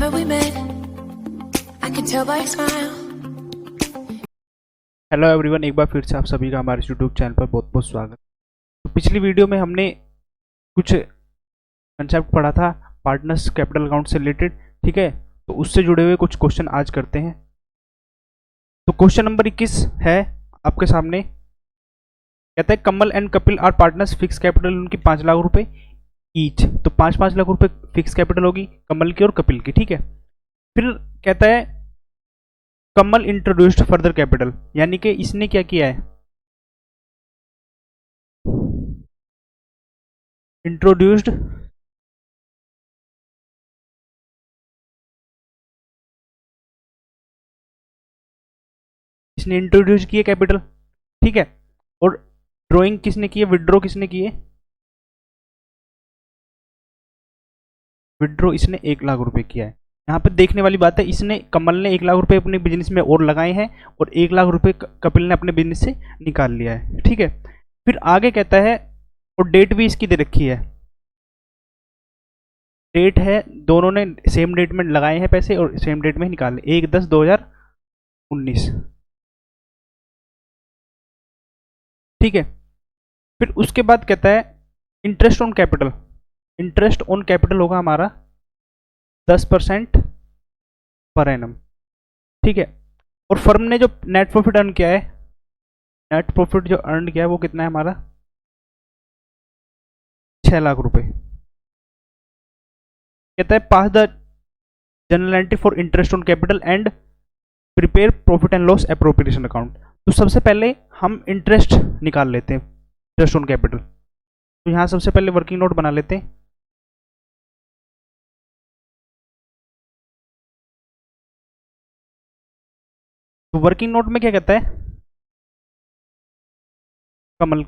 Remember we met, I can tell by your smile. Hello everyone, एक बार फिर से आप सभी का हमारे यूट्यूब चैनल पर बहुत बहुत स्वागत। तो पिछली वीडियो में हमने कुछ कंसेप्ट पढ़ा था पार्टनर्स कैपिटल अकाउंट से रिलेटेड, ठीक है। तो उससे जुड़े हुए कुछ क्वेश्चन आज करते हैं। तो क्वेश्चन नंबर 21 है आपके सामने। कहता है Kamal and Kapil are partners, fix capital उनकी 5 लाख रुपए ईच। तो 5-5 लाख रुपए फिक्स कैपिटल होगी कमल की और कपिल की, ठीक है। फिर कहता है कमल इंट्रोड्यूस्ड फर्दर कैपिटल, यानी कि इसने क्या किया है, इंट्रोड्यूस्ड इसने इंट्रोड्यूस किया कैपिटल, ठीक है। और ड्रॉइंग किसने की है, विड्रॉ किसने की है, विड्रॉ इसने 1 लाख रुपए किया है। यहाँ पे देखने वाली बात है, इसने कमल ने 1 लाख रुपए अपने बिजनेस में और लगाए हैं और 1 लाख रुपए कपिल ने अपने बिजनेस से निकाल लिया है, ठीक है। फिर आगे कहता है, और डेट भी इसकी दे रखी है, डेट है, दोनों ने सेम डेट में लगाए हैं पैसे और सेम डेट में निकाले, 1/10/2019, ठीक है। फिर उसके बाद कहता है interest on capital, interest on capital होगा हमारा 10% पर एनम, ठीक है। और फर्म ने जो नेट प्रॉफिट अर्न किया है, नेट प्रॉफिट जो अर्न किया है वो कितना है हमारा 6 लाख रुपए। कहता है pass the general entry for interest on capital and prepare profit and loss appropriation account. तो सबसे पहले हम इंटरेस्ट निकाल लेते हैं, इंटरेस्ट ऑन कैपिटल। तो यहाँ सबसे पहले वर्किंग नोट बना लेते हैं। तो वर्किंग नोट में क्या कहता है, कमल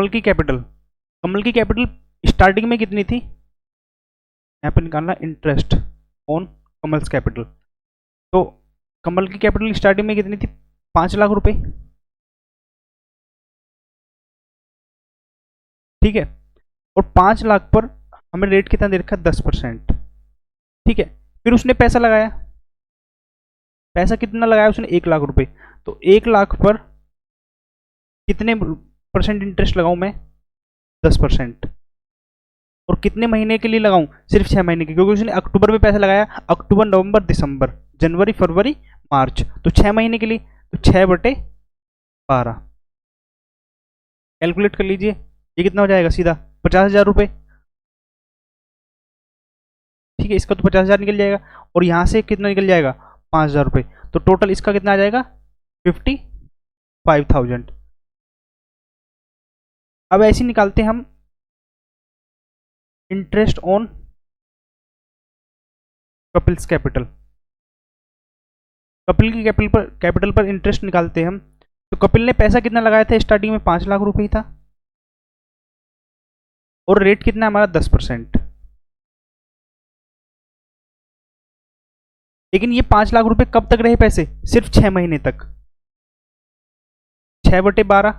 की कैपिटल, कमल की कैपिटल स्टार्टिंग में कितनी थी, यहाँ पे निकालना इंटरेस्ट ऑन कमल्स कैपिटल। तो कमल की कैपिटल स्टार्टिंग में कितनी थी, 5 लाख रुपए, ठीक है। और 5 लाख पर हमें रेट कितना दे रखा है, 10%, ठीक है। फिर उसने पैसा लगाया, पैसा कितना लगाया उसने, 1 लाख रुपए। तो 1 लाख पर कितने परसेंट इंटरेस्ट लगाऊं मैं, 10%। और कितने महीने के लिए लगाऊं, सिर्फ 6 महीने के, क्योंकि उसने अक्टूबर में पैसा लगाया, अक्टूबर नवंबर दिसंबर जनवरी फरवरी मार्च, तो 6 महीने के लिए। तो 6/12 कैलकुलेट कर लीजिए, ये कितना हो जाएगा, सीधा 50,000 रुपये, ठीक है। इसका तो 50,000 निकल जाएगा और यहाँ से कितना निकल जाएगा, 5,000 रुपये। तो टोटल इसका कितना आ जाएगा, 55,000। अब ऐसे निकालते हैं हम interest on Kapil's capital, Kapil की कैपिटल पर इंटरेस्ट निकालते हैं हम। तो कपिल ने पैसा कितना लगाया था, स्टार्टिंग में 5 लाख रुपए ही था और रेट कितना है हमारा 10%। लेकिन ये 5 लाख रुपए कब तक रहे पैसे, सिर्फ 6 महीने तक, 6/12।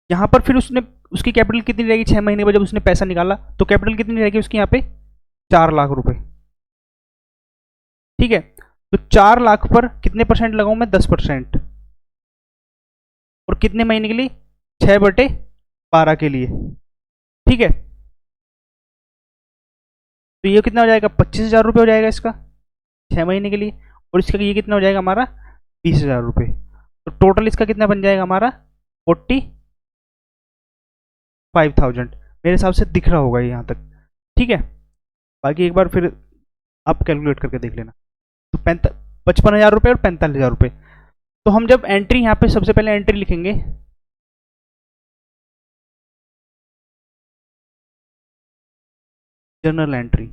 यहां पर फिर उसकी कैपिटल कितनी रहेगी, 6 महीने बाद जब उसने पैसा निकाला तो कैपिटल कितनी रहेगी उसकी, यहाँ पे 4 लाख रुपए, ठीक है। तो 4 लाख पर कितने परसेंट लगाऊं मैं, 10%। और कितने महीने के लिए, 6/12 के लिए, ठीक है। तो ये कितना हो जाएगा, 25,000 रुपये हो जाएगा इसका 6 महीने के लिए। और इसका ये कितना हो जाएगा हमारा 20,000 रुपये। तो टोटल इसका कितना बन जाएगा हमारा 45,000। मेरे हिसाब से दिख रहा होगा यहाँ तक, ठीक है। बाकी एक बार फिर आप कैलकुलेट करके देख लेना। तो 55,000 रुपये और 45,000 रुपये। तो हम जब एंट्री यहाँ पे सबसे पहले एंट्री लिखेंगे, जर्नल एंट्री।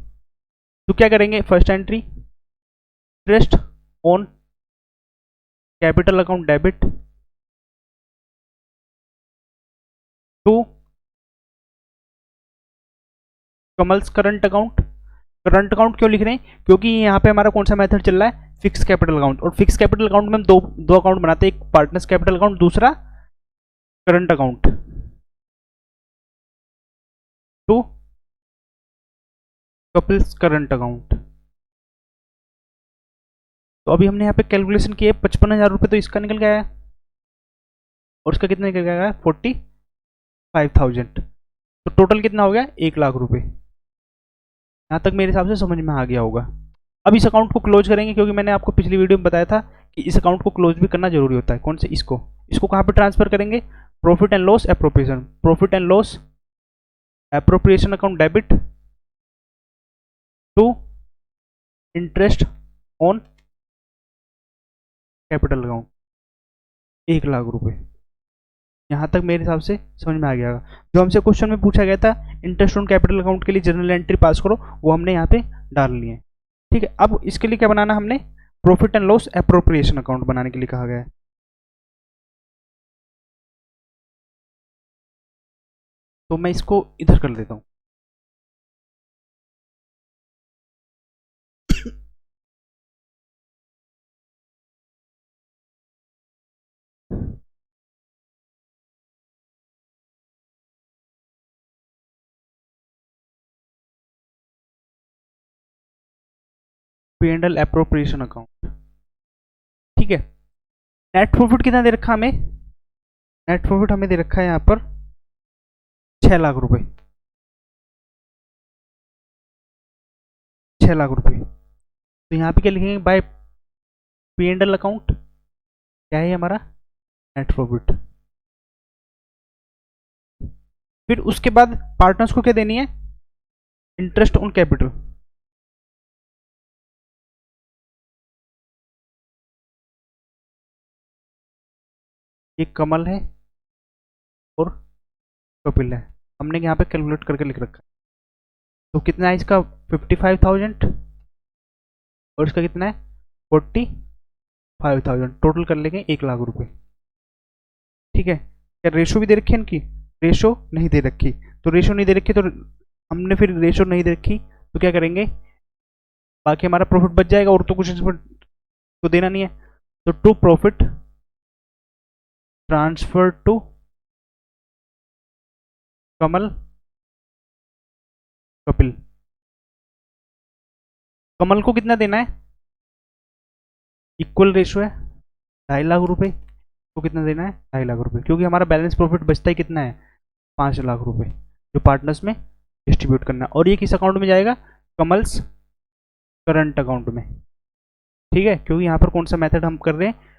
तो क्या करेंगे, first entry interest on capital account debit to Kamal's current account. Current account क्यों लिख रहे हैं, क्योंकि यहाँ पे हमारा कौन सा मेथड चल रहा है, फिक्स कैपिटल अकाउंट। और फिक्स कैपिटल अकाउंट में हम दो अकाउंट बनाते हैं, एक पार्टनर्स कैपिटल अकाउंट, दूसरा current account. To Kapil's current account. तो अभी हमने यहाँ पे कैलकुलेशन किया है 55,000 रुपये, तो इसका निकल गया है और इसका कितना निकल गया है 45,000। तो टोटल कितना हो गया 1,00,000 रुपये। यहाँ तक मेरे हिसाब से समझ में आ गया होगा। अब इस अकाउंट को क्लोज करेंगे, क्योंकि मैंने आपको पिछली वीडियो में बताया था कि इस अकाउंट को क्लोज भी करना जरूरी होता है। कौन से? इसको कहाँ पे ट्रांसफर करेंगे? Profit and loss appropriation, profit and loss appropriation account debit to interest on capital account 1,00,000 रुपये। यहाँ तक मेरे हिसाब से समझ में आ गया। जो हमसे क्वेश्चन में पूछा गया था इंटरेस्ट ऑन कैपिटल अकाउंट के लिए जर्नल एंट्री पास करो, वो हमने यहाँ पे डाल लिए। ठीक है, अब इसके लिए क्या बनाना हमने? Profit and loss appropriation account बनाने के लिए कहा गया है। तो मैं इसको इधर कर देता हूँ। P&L appropriation account. ठीक है, नेट प्रॉफिट कितना दे रखा हमें? नेट प्रॉफिट हमें दे रखा है यहाँ पर 6,00,000 रुपये। 6,00,000 रुपये। तो यहाँ पे क्या लिखेंगे? बाय P&L अकाउंट क्या है हमारा? Net profit. फिर उसके बाद पार्टनर्स को क्या देनी है? Interest on capital. ये कमल है और कपिल है, हमने यहाँ पे कैलकुलेट करके लिख रखा है। तो कितना है इसका? 55,000 और इसका कितना है 45,000। टोटल कर लेंगे 1,00,000 रुपये। ठीक है, क्या रेशो भी दे रखी है इनकी? रेशो नहीं दे रखी। तो रेशो नहीं दे रखी, तो हमने फिर रेशो नहीं दे रखी तो क्या करेंगे? बाकी हमारा प्रॉफिट बच जाएगा और तो कुछ इस पर तो देना नहीं है। तो टू प्रॉफिट ट्रांसफर टू कमल कपिल। कमल को कितना देना है? इक्वल रेशो है 2,50,000 रुपये। तो कितना देना है? 2,50,000 रुपये, क्योंकि हमारा बैलेंस प्रॉफिट बचता ही कितना है? 5,00,000 रुपये, जो पार्टनर्स में डिस्ट्रीब्यूट करना है। और ये किस अकाउंट में जाएगा? कमल्स करंट अकाउंट में। ठीक है, क्योंकि यहाँ पर कौन सा मेथड हम कर रहे हैं?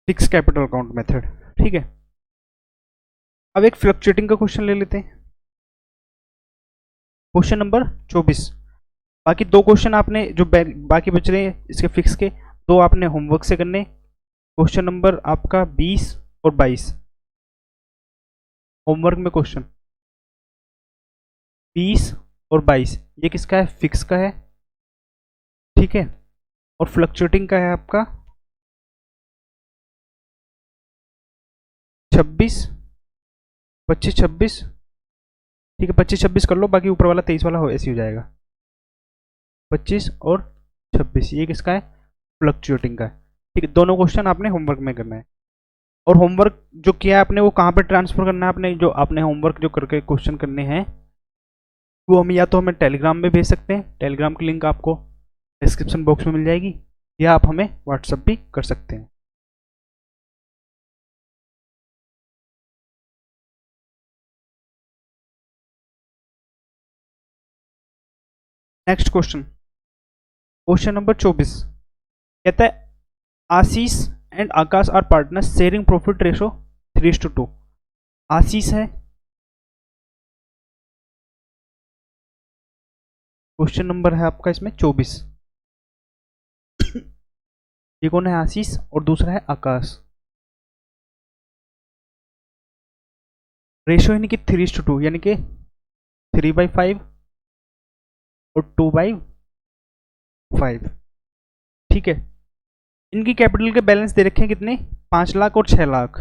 Fix capital account method. ठीक है, अब एक फ्लक्चुएटिंग का क्वेश्चन ले लेते हैं, क्वेश्चन नंबर 24। बाकी दो क्वेश्चन आपने जो बाकी बच रहे हैं इसके फिक्स के, दो आपने होमवर्क से करने। क्वेश्चन नंबर आपका 20 और 22 होमवर्क में क्वेश्चन 20 और 22, ये किसका है? फिक्स का है। ठीक है, और फ्लक्चुएटिंग का है आपका 26, 25, 26। ठीक है, 25, 26 कर लो, बाकी ऊपर वाला 23 वाला हो ऐसे हो जाएगा। 25 और 26 ये किसका है? फ्लक्चुएटिंग का है। ठीक है, दोनों क्वेश्चन आपने होमवर्क में करना है। और होमवर्क जो किया है आपने वो कहाँ पे ट्रांसफर करना है? आपने जो आपने होमवर्क जो करके क्वेश्चन करने हैं वो हम या तो हमें टेलीग्राम में भेज सकते हैं, टेलीग्राम की लिंक आपको डिस्क्रिप्शन बॉक्स में मिल जाएगी, या आप हमें व्हाट्सअप भी कर सकते हैं। नेक्स्ट क्वेश्चन, क्वेश्चन नंबर 24 कहता है Ashish and Akash are partners sharing profit ratio 3:2। Ashish है, क्वेश्चन नंबर है आपका इसमें 24। ये कौन है? आशीष, और दूसरा है आकाश। रेशो यानी कि 3:2, यानी कि 3/5 और 2/5। ठीक है, इनकी कैपिटल के बैलेंस दे रखे हैं कितने? 5,00,000 और 6,00,000।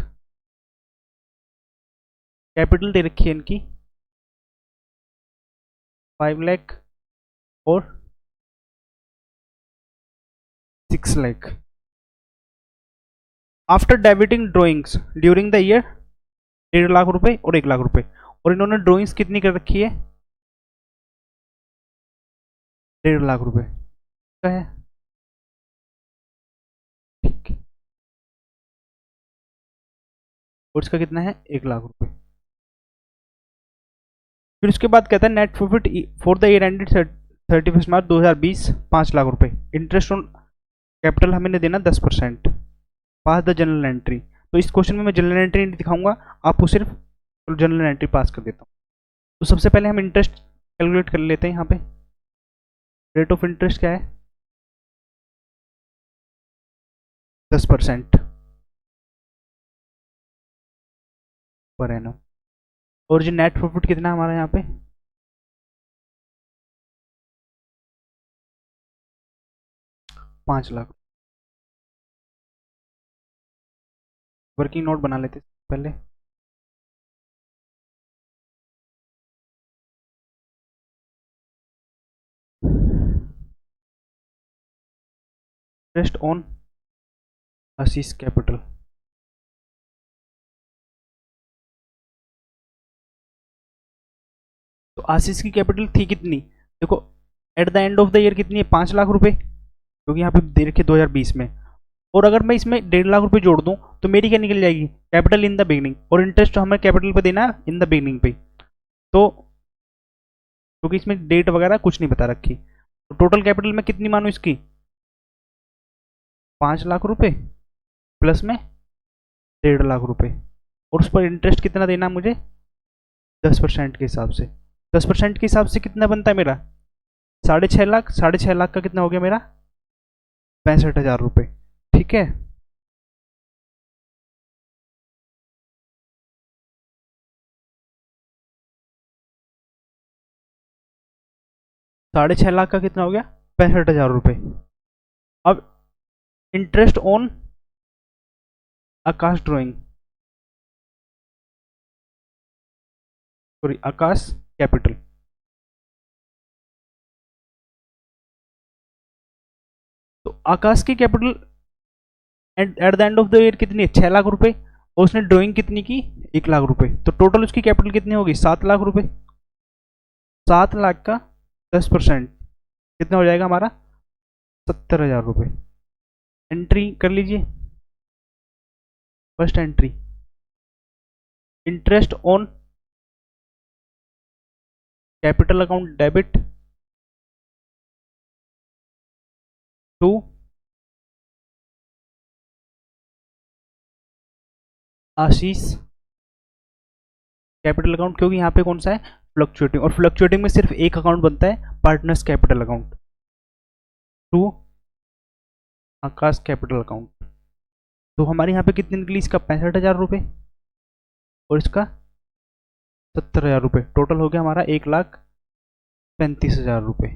कैपिटल दे रखी है इनकी 5,00,000 और 6,00,000। After debiting drawings during the year 1,50,000 रुपये और 1,00,000 रुपये। और इन्होंने ड्रॉइंग्स कितनी कर रखी है? 1.5 लाख रुपए का है। ठीक है, और इसका कितना है, 1 लाख रुपए। फिर उसके बाद कहता है net profit for the year ended 31 मार्च 2020 5 लाख रुपए। इंटरेस्ट ऑन कैपिटल हमें देना 10%। पास द जनरल एंट्री। तो इस क्वेश्चन में मैं जनरल एंट्री नहीं दिखाऊंगा, आपको सिर्फ जनरल एंट्री पास कर देता हूँ। तो सबसे पहले हम इंटरेस्ट कैलकुलेट कर लेते हैं। यहाँ पे रेट ऑफ इंटरेस्ट क्या है, 10% पर एनम। और जो नेट प्रॉफिट कितना है हमारा यहाँ पे, 5 लाख। वर्किंग नोट बना लेते पहले। Interest on Ashish capital. तो आशीष की कैपिटल थी कितनी, देखो at the end of the year कितनी है, 5 लाख रुपए, क्योंकि यहाँ पे दे रखे 2020 में। और अगर मैं इसमें 1.5 लाख रुपए जोड़ दूं तो मेरी क्या निकल जाएगी, कैपिटल इन द बिगनिंग। और इंटरेस्ट हमें कैपिटल पे देना इन द बिगनिंग पे। तो क्योंकि इसमें डेट वगैरह कुछ नहीं बता रखी, तो टोटल कैपिटल में कितनी मानो इसकी, 5 लाख रुपए प्लस में 1.5 लाख रुपए। और उस पर इंटरेस्ट कितना देना है मुझे, 10% के हिसाब से। 10% के हिसाब से कितना बनता है मेरा, 6.5 लाख। 6.5 लाख का कितना हो गया मेरा, 65,000 रुपये। ठीक है, $6.5 लाख का कितना हो गया, 65,000 रुपये। अब interest on Akash drawing, sorry Akash capital. तो आकाश की capital at the end of the year कितनी है, 6 लाख रुपए। और उसने ड्राइंग कितनी की, 1 लाख रुपए। तो टोटल उसकी कैपिटल कितनी होगी, 7 लाख रुपए। 7 लाख का 10% कितना हो जाएगा हमारा, 70,000 रुपये। एंट्री कर लीजिए, first entry, interest on capital account debit to Ashish capital account, क्योंकि यहाँ पे कौन सा है, फ्लक्चुएटिंग। और फ्लक्चुएटिंग में सिर्फ एक अकाउंट बनता है, partners capital account, to Akash capital account. तो हमारे यहाँ पे कितनी निकली, इसका 65,000 रुपये और इसका 70,000 रुपये। टोटल हो गया हमारा 1,35,000 रुपये।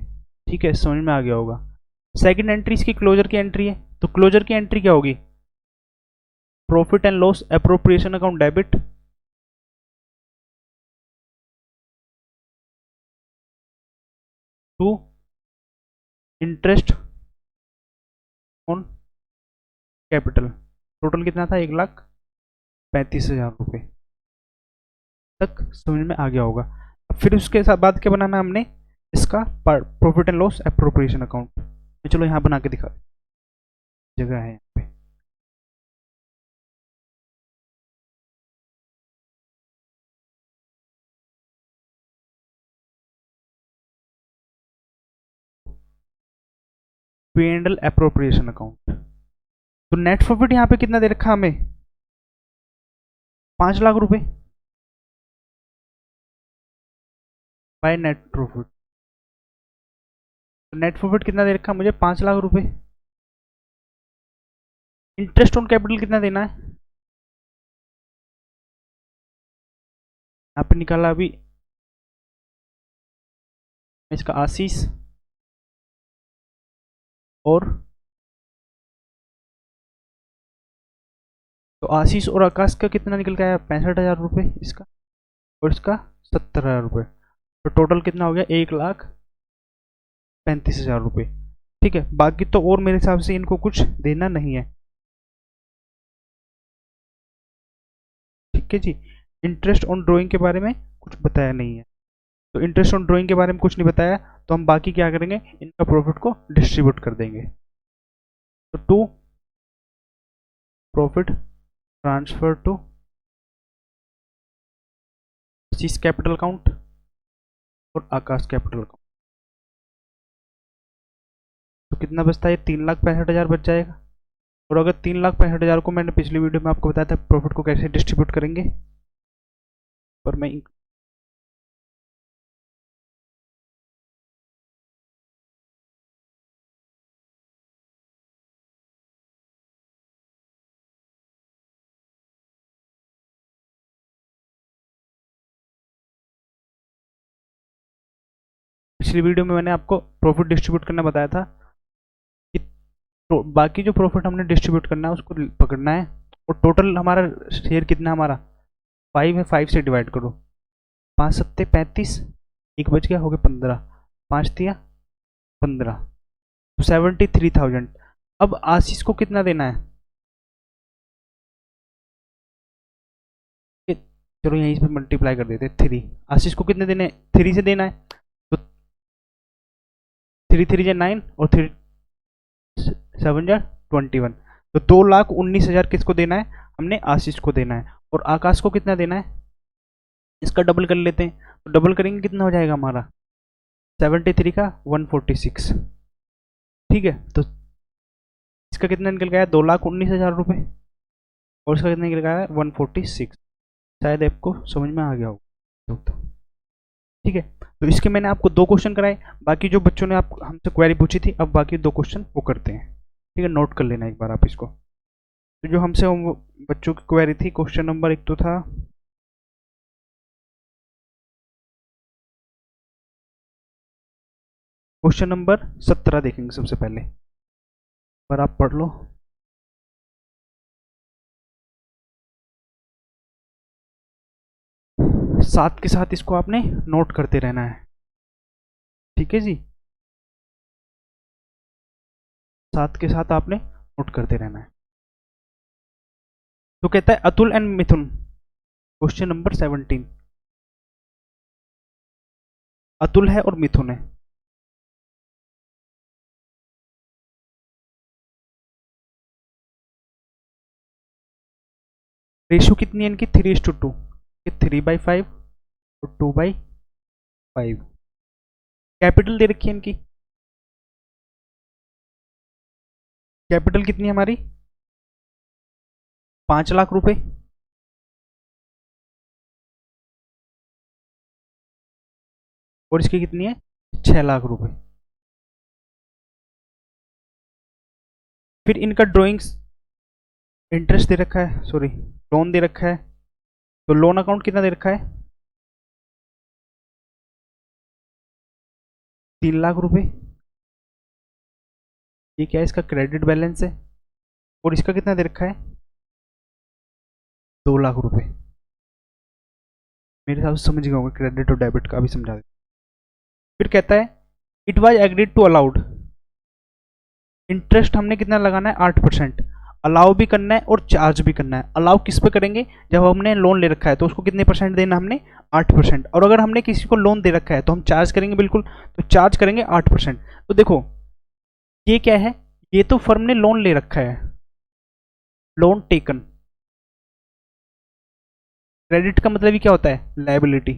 ठीक है, समझ में आ गया होगा। सेकंड एंट्री इसकी क्लोजर की एंट्री है। तो क्लोजर की एंट्री क्या होगी, profit and loss appropriation account debit to interest on capital. Total कितना था, 1,35,000 रुपये। तक समझ में आ गया होगा। फिर उसके साथ बाद क्या बनाना है हमने, इसका profit and loss appropriation account. चलो यहाँ बना के दिखा, जगह है यहाँ पे। P and L appropriation account. तो नेट प्रॉफिट यहाँ पे कितना दे रखा हमें, 5 लाख रुपए बाय नेट प्रॉफिट। तो नेट प्रॉफिट कितना दे रखा मुझे, 5 लाख रुपए। इंटरेस्ट ऑन कैपिटल कितना देना है, यहाँ पे निकाला अभी इसका आशीष और, तो आशीष और आकाश का कितना निकल के आया, 65,000 रुपये इसका, और इसका 70,000 रुपये। तो टोटल कितना हो गया, 1,35,000 रुपये। ठीक है, बाकी तो और मेरे हिसाब से इनको कुछ देना नहीं है। ठीक है जी, इंटरेस्ट ऑन ड्राइंग के बारे में कुछ बताया नहीं है। तो इंटरेस्ट ऑन ड्राइंग के बारे में कुछ नहीं बताया, तो हम बाकी क्या करेंगे, इनका प्रॉफिट को डिस्ट्रीब्यूट कर देंगे। तो to profit transfer to Ashish capital account और आकाश कैपिटल अकाउंट। तो कितना बचता है, 3,65,000 बच जाएगा। और अगर 3,65,000 को, मैंने पिछली वीडियो में आपको बताया था प्रॉफिट को कैसे डिस्ट्रीब्यूट करेंगे, पर मैं पिछली वीडियो में मैंने आपको प्रॉफिट डिस्ट्रीब्यूट करना बताया था कि तो बाकी जो प्रॉफिट हमने डिस्ट्रीब्यूट करना है उसको पकड़ना है। और टोटल हमारा शेयर कितना है, हमारा 5 है, 5 से डिवाइड करो, 5 सत्ते 35, एक बच गया, हो गया 15, 5 दिया 15, तो 73,000। अब आशीष को कितना देना है, चलो यहीं पे मल्टीप्लाई कर देते, 3। आशीष को कितने देने, 3 से देना है, तो 3 3 9 और 3 7 21, तो 2,19,000 किसको देना है, हमने आशीष को देना है। और आकाश को कितना देना है, इसका डबल कर लेते हैं, तो डबल करेंगे कितना हो जाएगा हमारा, 73 का 146। ठीक है, तो इसका कितना निकल गया है, 2,19,000 रुपये, और इसका कितना निकल गया है 146। शायद आपको समझ में आ गया होगा। तो ठीक है, तो इसके मैंने आपको 2 क्वेश्चन कराए, बाकी जो बच्चों ने आप हमसे क्वेरी पूछी थी, अब बाकी 2 क्वेश्चन वो करते हैं। ठीक है, नोट कर लेना एक बार आप इसको। तो जो हमसे बच्चों की क्वेरी थी, क्वेश्चन नंबर 1 तो था, क्वेश्चन नंबर 17 देखेंगे सबसे पहले, पर आप पढ़ लो। साथ के साथ इसको आपने नोट करते रहना है, ठीक है जी, साथ के साथ आपने नोट करते रहना है। तो कहता है Atul and Mithun, question number 17, Atul है और मिथुन है, रेशो कितनी है इनकी, 3:2, 3/5 और 2/5। कैपिटल दे रखी है इनकी, कैपिटल कितनी है हमारी, 5 लाख रुपए, और इसकी कितनी है, 6 लाख रुपए। फिर इनका ड्रॉइंग्स इंटरेस्ट दे रखा है, सॉरी लोन दे रखा है, तो लोन अकाउंट कितना दे रखा है, 3 लाख रुपए। ये क्या है, इसका क्रेडिट बैलेंस है। और इसका कितना दे रखा है, 2 लाख रुपए। मेरे हिसाब से समझ गए होंगे क्रेडिट और डेबिट का, भी समझा दे। फिर कहता है it was agreed to allowed, interest हमने कितना लगाना है, 8%, अलाउ भी करना है और चार्ज भी करना है। अलाउ किस पे करेंगे, जब हमने लोन ले रखा है तो उसको कितने परसेंट देना हमने, 8%। और अगर हमने किसी को लोन दे रखा है तो हम चार्ज करेंगे, बिल्कुल, तो चार्ज करेंगे 8%। तो देखो ये क्या है, ये तो फर्म ने लोन ले रखा है, लोन टेकन। क्रेडिट का मतलब ही क्या होता है, लायबिलिटी,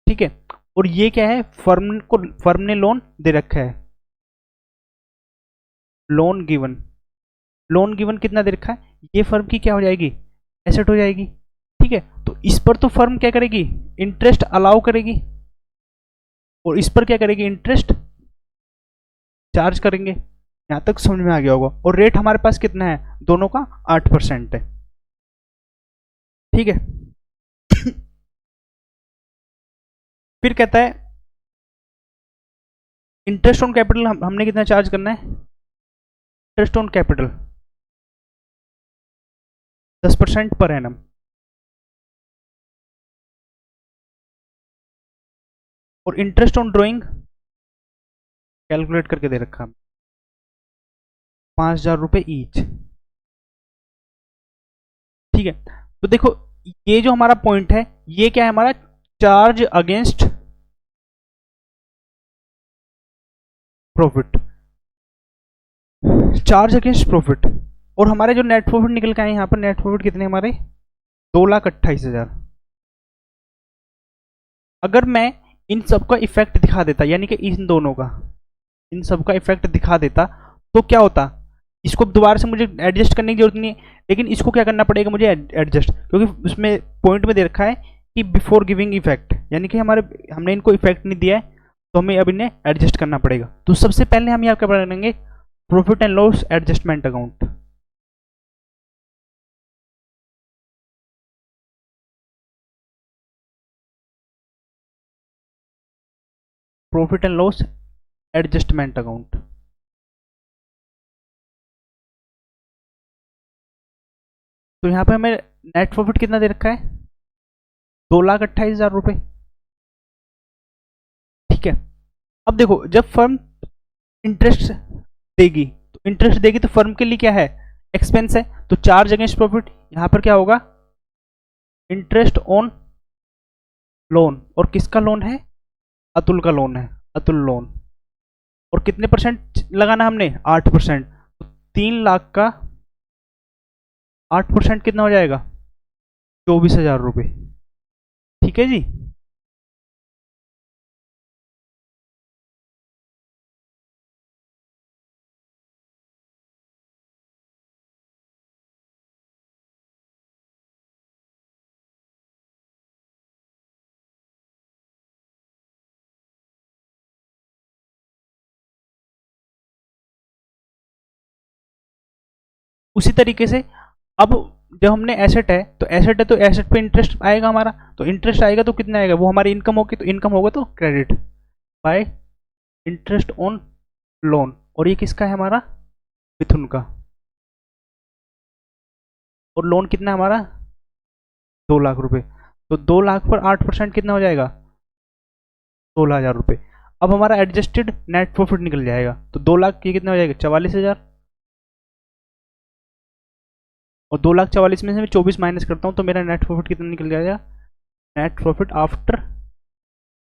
ठीक है। और ये क्या है, फर्म ने लोन दे रखा है, लोन गिवन। लोन गिवन कितना दे रखा है, ये फर्म की क्या हो जाएगी, एसेट हो जाएगी, ठीक है। तो इस पर तो फर्म क्या करेगी, इंटरेस्ट अलाउ करेगी, और इस पर क्या करेगी, इंटरेस्ट चार्ज करेंगे। यहां तक समझ में आ गया होगा। और रेट हमारे पास कितना है, दोनों का 8% है, ठीक है। फिर कहता है इंटरेस्ट ऑन कैपिटल हमने कितना चार्ज करना है, interest on capital 10% per annum. और इंटरेस्ट ऑन ड्रॉइंग कैलकुलेट करके दे रखा, 5,000 रुपये ईच, ठीक है। तो देखो ये जो हमारा पॉइंट है, ये क्या है हमारा, charge against profit, charge against profit. और हमारे जो नेट प्रॉफिट निकल के आए यहाँ पर, नेट प्रॉफिट कितने हमारे 2,28,000। अगर मैं इन सब का इफेक्ट दिखा देता, यानी कि इन दोनों का, इन सब का इफेक्ट दिखा देता, तो क्या होता, इसको दोबारा से मुझे एडजस्ट करने की जरूरत नहीं है, लेकिन इसको क्या करना पड़ेगा मुझे एडजस्ट, क्योंकि उसमें पॉइंट में दे रखा है कि बिफोर गिविंग इफेक्ट, यानी कि हमने इनको इफेक्ट नहीं दिया है, तो हमें अब इन्हें एडजस्ट करना पड़ेगा। तो सबसे पहले हम यहाँ क्या बनाएंगे, profit and loss adjustment account. Profit and loss adjustment account. तो यहाँ पे हमें नेट प्रॉफिट कितना दे रखा है, 2,28,000 रुपये। ठीक है, अब देखो जब फर्म इंटरेस्ट देगी, तो इंटरेस्ट देगी तो फर्म के लिए क्या है, एक्सपेंस है। तो चार्ज अगेंस्ट प्रॉफिट, यहाँ पर क्या होगा, इंटरेस्ट ऑन लोन। और किसका लोन है, अतुल का लोन है, अतुल लोन। और कितने परसेंट लगाना हमने, 8%। तो 3,00,000 का 8% कितना हो जाएगा, 24,000 रुपये। ठीक है जी। उसी तरीके से अब जब हमने एसेट है, तो एसेट है तो एसेट पे इंटरेस्ट आएगा हमारा, तो इंटरेस्ट आएगा तो कितना आएगा, वो हमारी इनकम होगी, तो इनकम होगा तो credit by interest on loan. और ये किसका है, हमारा मिथुन का। और लोन कितना है हमारा, 2,00,000 रुपये। तो 2,00,000 पर 8% कितना हो जाएगा, 16,000 रुपये। अब हमारा एडजस्टेड नेट प्रॉफिट निकल जाएगा, तो 2,00,000 ये कितना हो जाएगा, 44,000। और 2,44,000 में से मैं 24 माइनस करता हूँ, तो मेरा नेट प्रॉफिट कितना निकल जाएगा, नेट प्रॉफिट आफ्टर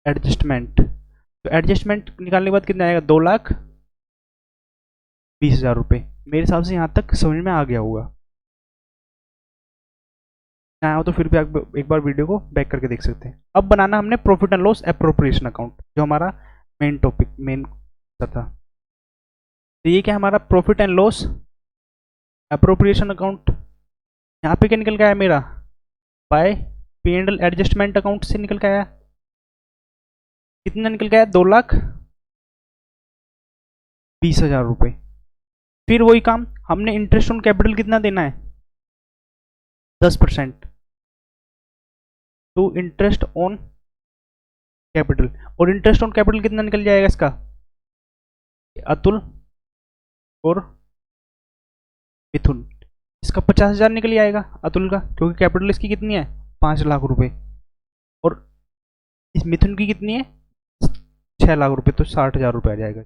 एडजस्टमेंट। तो एडजस्टमेंट निकालने के बाद कितना आएगा, 2,20,000 रुपये। मेरे हिसाब से यहाँ तक समझ में आ गया होगा, ना हो तो फिर भी आप एक बार वीडियो को बैक करके देख सकते हैं। अब बनाना हमने profit and loss appropriation account, जो हमारा मेन टॉपिक मेन था। तो ये क्या हमारा profit and loss appropriation account. यहाँ पे क्या निकल के आया मेरा, by P and L adjustment account से निकल के आया। कितना निकल के आया, 2,20,000 रुपये। फिर वही काम, हमने इंटरेस्ट ऑन कैपिटल कितना देना है, 10% टू इंटरेस्ट ऑन कैपिटल। और इंटरेस्ट ऑन कैपिटल कितना निकल जाएगा इसका, अतुल और मिथुन, इसका 50,000 निकल आएगा अतुल का, क्योंकि कैपिटल इसकी कितनी है, 5,00,000 रुपये। और इस मिथुन की कितनी है, 6,00,000 रुपये, तो 60,000 रुपये आ जाएगा।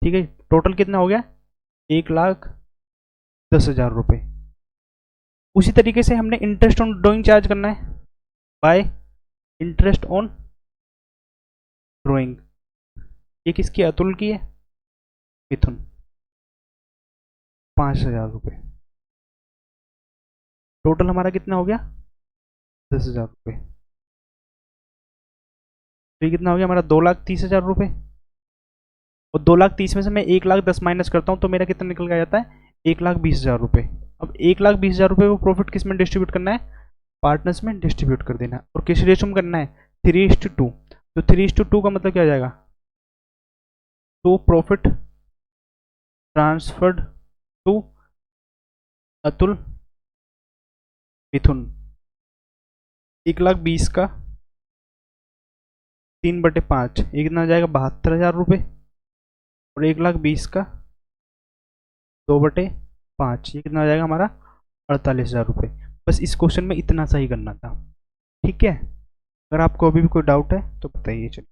ठीक है, टोटल कितना हो गया, 1,10,000 रुपये। उसी तरीके से हमने इंटरेस्ट ऑन ड्रॉइंग चार्ज करना है, बाय इंटरेस्ट ऑन ड्रॉइंग। ये किसकी, अतुल की है, मिथुन, 5,000 रुपये। टोटल हमारा कितना हो गया, 10,000 रुपये। तो ये कितना हो गया हमारा, 2,30,000 रुपये। और 2,30,000 में से मैं 1,10,000 माइनस करता हूँ, तो मेरा कितना निकल के आ जाता है, 1,20,000 रुपये। अब 1,20,000 रुपये को प्रॉफिट किस में डिस्ट्रीब्यूट करना है, पार्टनर्स में डिस्ट्रीब्यूट कर देना है। और किस रेशो में करना है, 3:2। तो 3:2 का मतलब क्या हो जाएगा, to profit transferred to Atul Mithun. 1,20,000 का 3/5, ये कितना हो जाएगा, 72,000 रुपये। और 1,20,000 का 2/5, ये कितना हो जाएगा हमारा, 48,000 रुपये। बस इस क्वेश्चन में इतना सही करना था। ठीक है, अगर आपको अभी भी कोई डाउट है तो बताइए। चलिए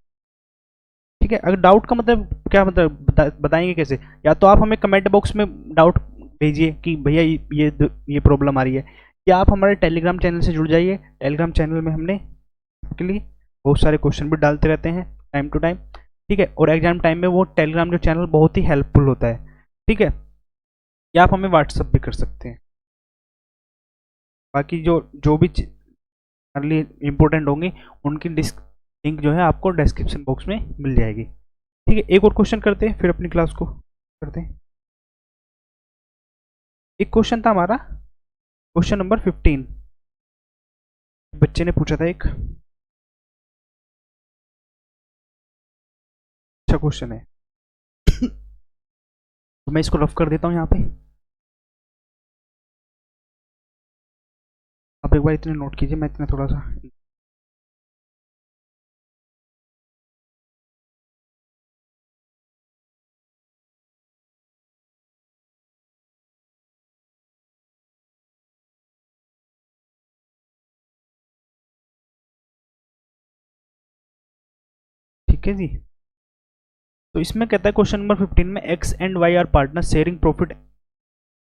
ठीक है, अगर डाउट का मतलब क्या, मतलब बताएंगे कैसे, या तो आप हमें कमेंट बॉक्स में डाउट भेजिए कि भैया ये प्रॉब्लम आ रही है, या आप हमारे टेलीग्राम चैनल से जुड़ जाइए। टेलीग्राम चैनल में हमने आपके लिए बहुत सारे क्वेश्चन भी डालते रहते हैं टाइम टू टाइम, ठीक है। और एग्जाम टाइम में वो टेलीग्राम जो चैनल बहुत ही हेल्पफुल होता है, ठीक है। या आप हमें व्हाट्सअप भी कर सकते हैं। बाकी जो जो भी इम्पोर्टेंट होंगे उनकी लिंक जो है आपको डिस्क्रिप्शन बॉक्स में मिल जाएगी, ठीक है। एक और क्वेश्चन करते हैं फिर अपनी क्लास को करते हैं। एक क्वेश्चन था हमारा क्वेश्चन नंबर 15, बच्चे ने पूछा था, एक अच्छा क्वेश्चन है। तो मैं इसको रफ कर देता हूँ यहाँ पे, आप एक बार इतने नोट कीजिए, मैं इतना थोड़ा सा ठीक है जी। तो इसमें कहता है क्वेश्चन नंबर 15 में X and Y are partner sharing profit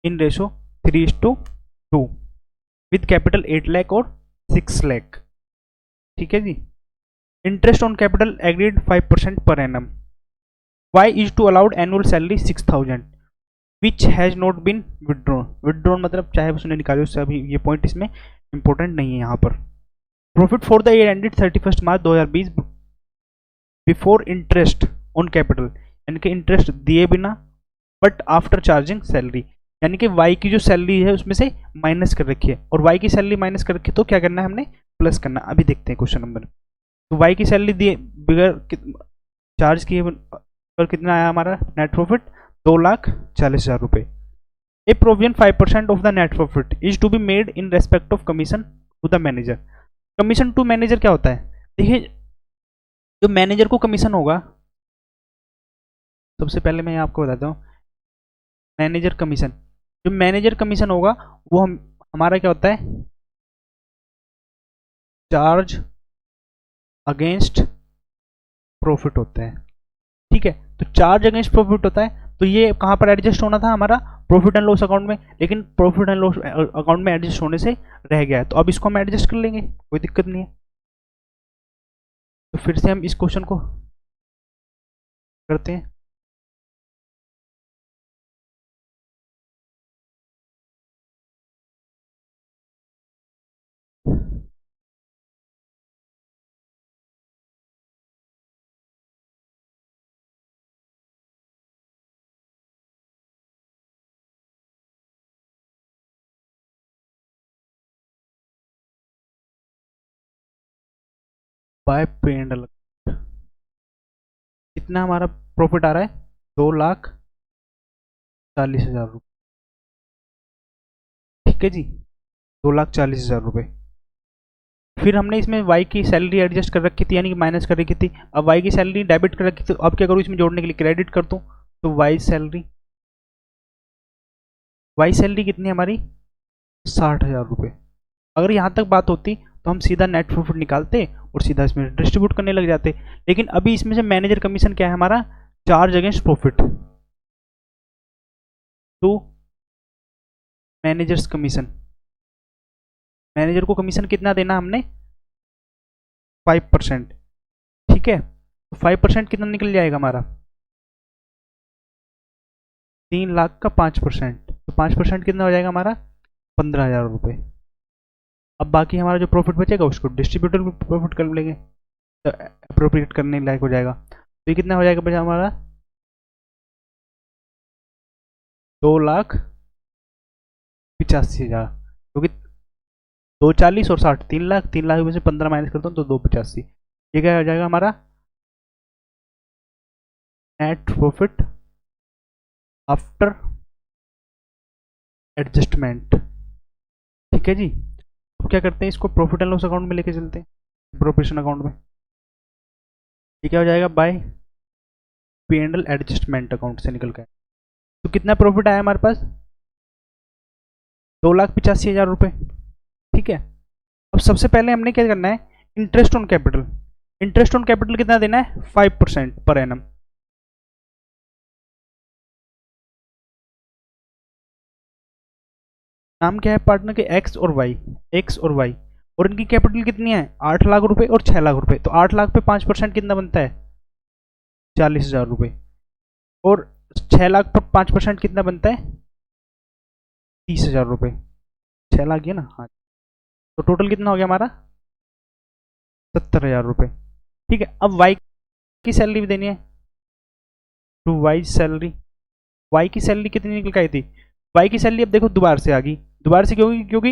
in ratio 3:2 with capital 8 lakh और 6 लाख, ठीक है जी। Interest on capital agreed 5% per annum. Y is to allowed annual salary 6,000 which has not been withdrawn. Withdrawn मतलब चाहे उसने निकाली उससे, अभी ये पॉइंट इसमें इंपॉर्टेंट नहीं है यहाँ पर। Profit for the year ended 31 March 2020 before interest on capital, यानी कि इंटरेस्ट दिए बिना बट आफ्टर चार्जिंग सैलरी, यानी कि वाई की जो सैलरी है उसमें से माइनस कर रखी है, और वाई की सैलरी माइनस कर रखी है तो क्या करना है हमने, प्लस करना। अभी देखते हैं क्वेश्चन नंबर। तो वाई की सैलरी दिए बगैर चार्ज किए पर कितना आया हमारा नेट प्रॉफिट, 2,40,000 रुपये। A provision 5% of the net profit is to be made in respect of commission to the manager. Commission to manager क्या होता है, देखिए जो मैनेजर को कमीशन होगा, सबसे पहले मैं आपको बताता हूँ मैनेजर कमीशन। जो मैनेजर कमीशन होगा वो हमारा क्या होता है, चार्ज अगेंस्ट प्रॉफिट होता है, ठीक है। तो चार्ज अगेंस्ट प्रॉफिट होता है, तो ये कहाँ पर एडजस्ट होना था हमारा, प्रॉफिट एंड लॉस अकाउंट में, लेकिन प्रॉफिट एंड लॉस अकाउंट में एडजस्ट होने से रह गया है, तो अब इसको हम एडजस्ट कर लेंगे, कोई दिक्कत नहीं है। तो फिर से हम इस क्वेश्चन को करते हैं। बाय पे एंड कितना हमारा प्रॉफिट आ रहा है, 2,40,000 रुपये, ठीक है जी, 2,40,000 रुपये। फिर हमने इसमें वाई की सैलरी एडजस्ट कर रखी थी, यानी कि माइनस कर रखी थी। अब वाई की सैलरी डेबिट कर रखी थी, तो अब क्या करूँ, इसमें जोड़ने के लिए क्रेडिट कर दूँ, तो वाई सैलरी कितनी हमारी 60,000 रुपये। अगर यहाँ तक बात होती तो हम सीधा नेट प्रॉफिट निकालते और सीधा इसमें डिस्ट्रीब्यूट करने लग जाते, लेकिन अभी इसमें से मैनेजर कमीशन क्या है हमारा, charge against profit to manager's commission. Manager को कमीशन कितना देना हमने, 5%, ठीक है। तो 5% कितना निकल जाएगा हमारा, 3,00,000 का 5%, तो 5% कितना हो जाएगा हमारा, 15,000 रुपये। अब बाकी हमारा जो प्रॉफिट बचेगा उसको डिस्ट्रीब्यूटर प्रॉफिट कर लेंगे, तो अप्रोप्रिएट करने लायक हो जाएगा। तो ये कितना हो जाएगा बचा हमारा, 2,85,000, क्योंकि 2,40 और 60, 3,00,000, 3,00,000 में से 15 माइनस करता हूँ तो 2,85। ये क्या हो जाएगा हमारा नेट प्रॉफिट आफ्टर एडजस्टमेंट, ठीक है जी। अब क्या करते हैं, इसको प्रॉफिट एंड लॉस अकाउंट में लेके चलते हैं, प्रोफेशन अकाउंट में। ये क्या हो जाएगा, by P and L adjustment account से निकल गया। तो कितना प्रॉफिट आया हमारे पास, 2,85,000 रुपये, ठीक है। अब सबसे पहले हमने क्या करना है, interest on capital. Interest on capital कितना देना है, 5% पर एनम। नाम क्या है पार्टनर के, एक्स और वाई, एक्स और वाई, और इनकी कैपिटल कितनी है 8 लाख रुपए और 6 लाख रुपए। तो 8 लाख पे 5% कितना बनता है 40,000 रुपये, और 6 लाख पर 5% कितना बनता है 30,000 रुपये। 6 लाख है ना, हाँ। तो टोटल कितना हो गया हमारा 70,000 रुपये। ठीक है, अब वाई की सैलरी भी देनी है। टू वाई सैलरी, वाई की सैलरी कितनी निकल के आई थी, वाई की सैलरी अब देखो दोबारा से आ गई। दोबारा से क्योंकि क्योंकि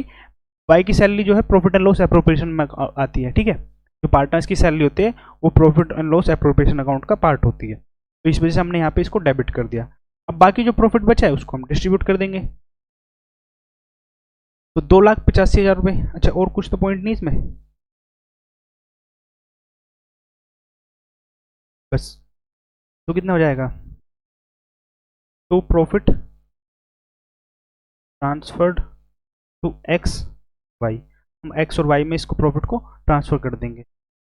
वाई की सैलरी जो है प्रॉफिट एंड लॉस एप्रोप्रिएशन में आती है। ठीक है, जो पार्टनर्स की सैलरी होती है वो profit and loss appropriation account का पार्ट होती है। तो इस वजह से हमने यहाँ पे इसको डेबिट कर दिया। अब बाकी जो प्रॉफिट बचा है उसको हम डिस्ट्रीब्यूट कर देंगे। तो 2,85,000 रुपये। अच्छा, और कुछ तो पॉइंट नहीं इसमें, बस। तो कितना हो जाएगा, तो profit transferred to x y, हम एक्स और वाई में इसको प्रॉफिट को ट्रांसफर कर देंगे।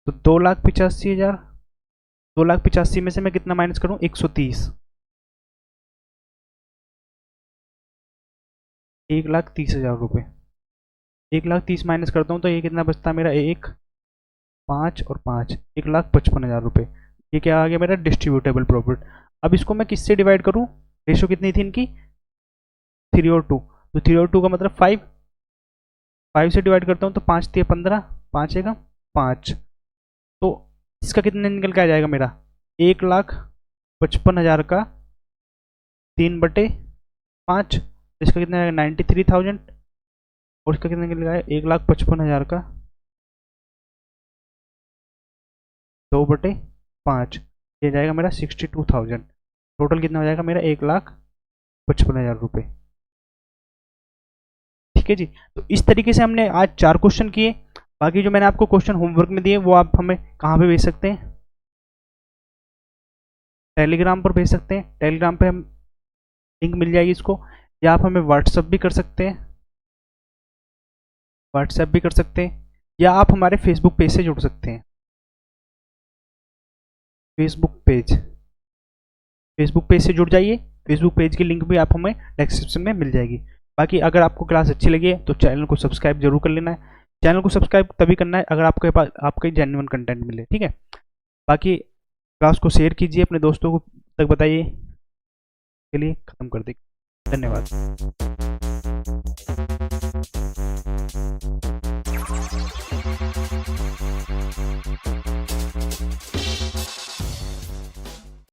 तो 2,85,000, 2,85,000 में से मैं कितना माइनस करूं 130, 1,30,000 रुपये। 1,30,000 माइनस करता हूँ तो ये कितना बचता है मेरा, 1, 5 और 5, 1,55,000 रुपये। ये क्या आ गया मेरा डिस्ट्रीब्यूटेबल प्रॉफिट। अब इसको मैं किससे डिवाइड करूँ, रेशो कितनी थी इनकी 3 और 2, तो 3 और 2 का मतलब 5, 5 से डिवाइड करता हूँ तो 5 3 15, 5 एगा 5। तो इसका कितने निकल के आ जाएगा मेरा 1,55,000 का 3/5, इसका कितना आएगा 93,000, और इसका कितना निकल आएगा 1,55,000 का 2/5, ये जाएगा मेरा 62,000। टोटल कितना हो जाएगा मेरा 1,55,000 रुपये। ठीक है जी, तो इस तरीके से हमने आज 4 क्वेश्चन किए। बाकी जो मैंने आपको क्वेश्चन होमवर्क में दिए वो आप हमें कहाँ पे भेज सकते हैं, टेलीग्राम पर भेज सकते हैं। टेलीग्राम पे हम लिंक मिल जाएगी इसको, या आप हमें व्हाट्सअप भी कर सकते हैं, व्हाट्सएप भी कर सकते हैं, या आप हमारे फेसबुक पेज से जुड़ सकते हैं। फेसबुक पेज से जुड़ जाइए, फेसबुक पेज की लिंक भी आप हमें डिस्क्रिप्शन में मिल जाएगी। बाकी अगर आपको क्लास अच्छी लगी है तो चैनल को सब्सक्राइब जरूर कर लेना है। चैनल को सब्सक्राइब तभी करना है अगर आपके पास आपका जेन्युइन कंटेंट मिले। ठीक है, बाकी क्लास को शेयर कीजिए, अपने दोस्तों को तक बताइए। के लिए ख़त्म कर दें, धन्यवाद।